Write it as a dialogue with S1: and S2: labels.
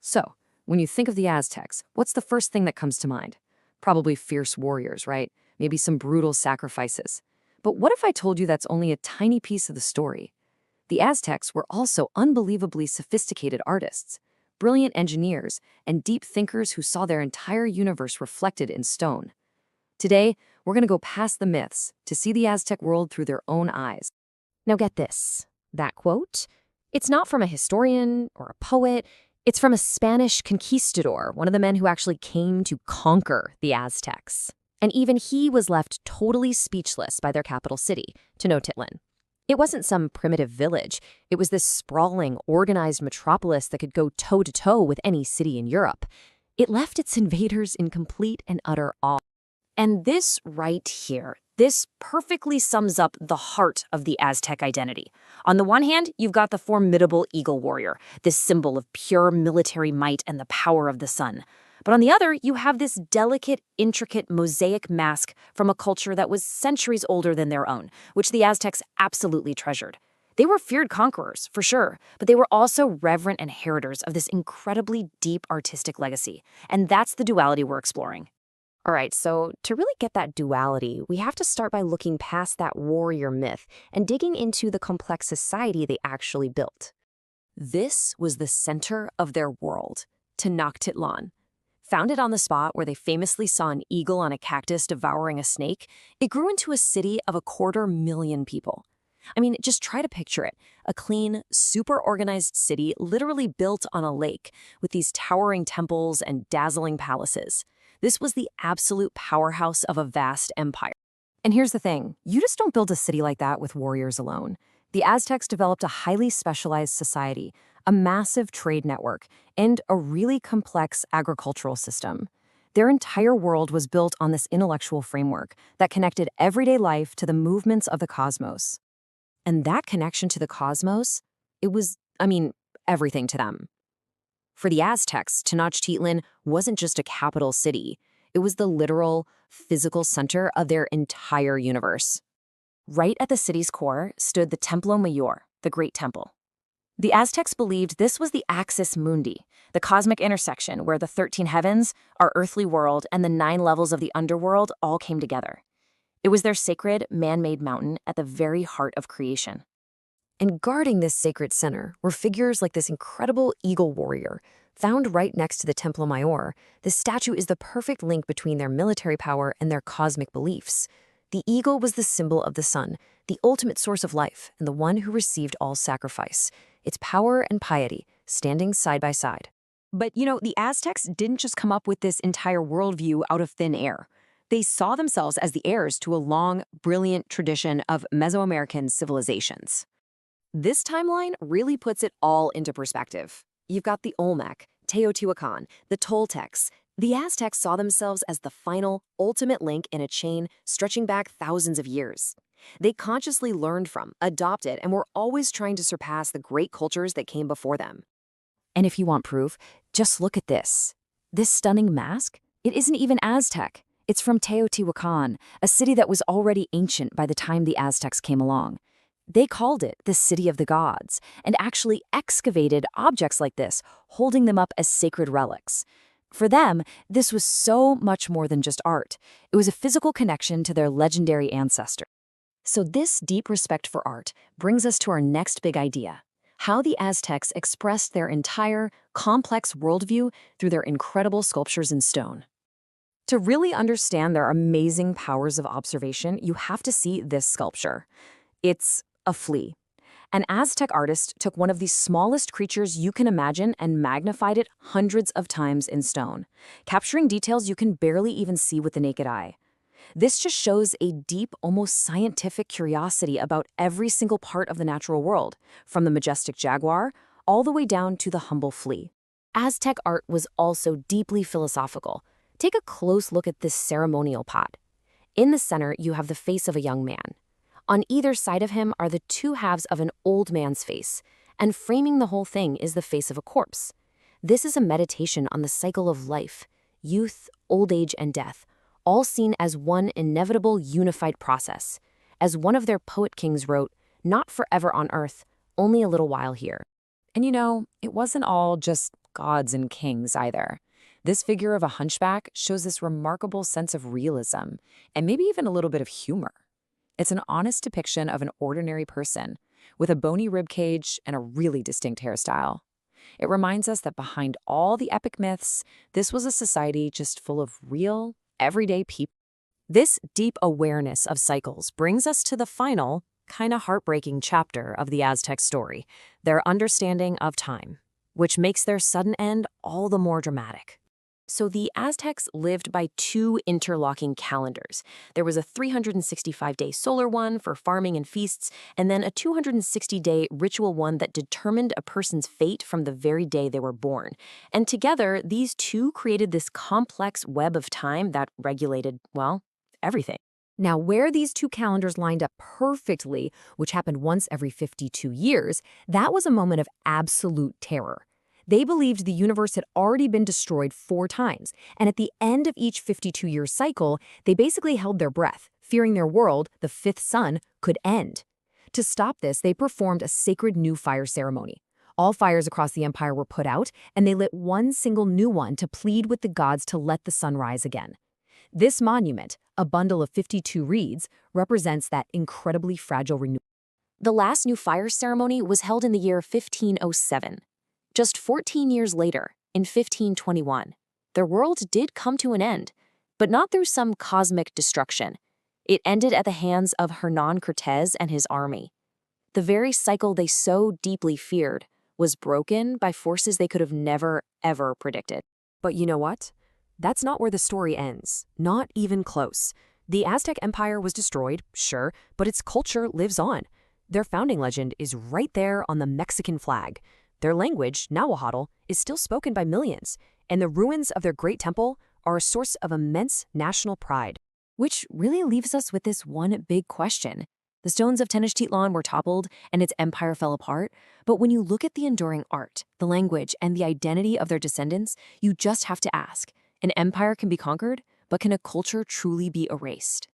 S1: So, when you think of the Aztecs, what's the first thing that comes to mind? Probably fierce warriors, right? Maybe some brutal sacrifices. But what if I told you that's only a tiny piece of the story? The Aztecs were also unbelievably sophisticated artists, brilliant engineers, and deep thinkers who saw their entire universe reflected in stone. Today, we're going to go past the myths to see the Aztec world through their own eyes.
S2: Now get this. That quote, it's not from a historian or a poet. It's from a Spanish conquistador, one of the men who actually came to conquer the Aztecs. And even he was left totally speechless by their capital city, Tenochtitlan. It wasn't some primitive village. It was this sprawling, organized metropolis that could go toe-to-toe with any city in Europe. It left its invaders in complete and utter awe. And this right here, this perfectly sums up the heart of the Aztec identity. On the one hand, you've got the formidable eagle warrior, this symbol of pure military might and the power of the sun. But on the other, you have this delicate, intricate mosaic mask from a culture that was centuries older than their own, which the Aztecs absolutely treasured. They were feared conquerors, for sure, but they were also reverent inheritors of this incredibly deep artistic legacy. And that's the duality we're exploring. All right, so to really get that duality, we have to start by looking past that warrior myth and digging into the complex society they actually built.
S1: This was the center of their world, Tenochtitlan. Founded on the spot where they famously saw an eagle on a cactus devouring a snake, it grew into a city of 250,000 people. I mean, just try to picture it. A clean, super organized city literally built on a lake with these towering temples and dazzling palaces. This was the absolute powerhouse of a vast empire. And here's the thing, you just don't build a city like that with warriors alone. The Aztecs developed a highly specialized society, a massive trade network, and a really complex agricultural system. Their entire world was built on this intellectual framework that connected everyday life to the movements of the cosmos. And that connection to the cosmos, it was, everything to them. For the Aztecs, Tenochtitlan wasn't just a capital city. It was the literal, physical center of their entire universe. Right at the city's core stood the Templo Mayor, the Great Temple. The Aztecs believed this was the axis mundi, the cosmic intersection where the 13 heavens, our earthly world, and the 9 levels of the underworld all came together. It was their sacred, man-made mountain at the very heart of creation. And guarding this sacred center were figures like this incredible eagle warrior. Found right next to the Templo Mayor, this statue is the perfect link between their military power and their cosmic beliefs. The eagle was the symbol of the sun, the ultimate source of life, and the one who received all sacrifice. Its power and piety standing side by side. But, the Aztecs didn't just come up with this entire worldview out of thin air. They saw themselves as the heirs to a long, brilliant tradition of Mesoamerican civilizations. This timeline really puts it all into perspective. You've got the Olmec, Teotihuacan, the Toltecs. The Aztecs saw themselves as the final, ultimate link in a chain stretching back thousands of years. They consciously learned from, adopted, and were always trying to surpass the great cultures that came before them. And if you want proof, just look at this. This stunning mask, it isn't even Aztec. It's from Teotihuacan, a city that was already ancient by the time the Aztecs came along. They called it the City of the Gods, and actually excavated objects like this, holding them up as sacred relics. For them, this was so much more than just art. It was a physical connection to their legendary ancestor. So this deep respect for art brings us to our next big idea: how the Aztecs expressed their entire, complex worldview through their incredible sculptures in stone. To really understand their amazing powers of observation, you have to see this sculpture. It's a flea. An Aztec artist took one of the smallest creatures you can imagine and magnified it hundreds of times in stone, capturing details you can barely even see with the naked eye. This just shows a deep, almost scientific curiosity about every single part of the natural world, from the majestic jaguar all the way down to the humble flea. Aztec art was also deeply philosophical. Take a close look at this ceremonial pot. In the center, you have the face of a young man. On either side of him are the 2 halves of an old man's face, and framing the whole thing is the face of a corpse. This is a meditation on the cycle of life, youth, old age, and death, all seen as one inevitable unified process. As one of their poet kings wrote, "Not forever on earth, only a little while here." And it wasn't all just gods and kings either. This figure of a hunchback shows this remarkable sense of realism and maybe even a little bit of humor. It's an honest depiction of an ordinary person with a bony rib cage and a really distinct hairstyle. It reminds us that behind all the epic myths, this was a society just full of real, everyday people. This deep awareness of cycles brings us to the final, kind of heartbreaking chapter of the Aztec story, their understanding of time, which makes their sudden end all the more dramatic. So the Aztecs lived by two interlocking calendars. There was a 365-day solar one for farming and feasts, and then a 260-day ritual one that determined a person's fate from the very day they were born. And together, these two created this complex web of time that regulated, well, everything.
S2: Now, where these two calendars lined up perfectly, which happened once every 52 years, that was a moment of absolute terror. They believed the universe had already been destroyed 4 times, and at the end of each 52-year cycle, they basically held their breath, fearing their world, the 5th sun, could end. To stop this, they performed a sacred new fire ceremony. All fires across the empire were put out, and they lit one single new one to plead with the gods to let the sun rise again. This monument, a bundle of 52 reeds, represents that incredibly fragile renewal.
S1: The last new fire ceremony was held in the year 1507. Just 14 years later, in 1521, their world did come to an end, but not through some cosmic destruction. It ended at the hands of Hernán Cortés and his army. The very cycle they so deeply feared was broken by forces they could have never, ever predicted.
S2: But you know what? That's not where the story ends. Not even close. The Aztec Empire was destroyed, sure, but its culture lives on. Their founding legend is right there on the Mexican flag. Their language, Nahuatl, is still spoken by millions, and the ruins of their great temple are a source of immense national pride.
S1: Which really leaves us with this one big question. The stones of Tenochtitlan were toppled and its empire fell apart, but when you look at the enduring art, the language, and the identity of their descendants, you just have to ask, an empire can be conquered, but can a culture truly be erased?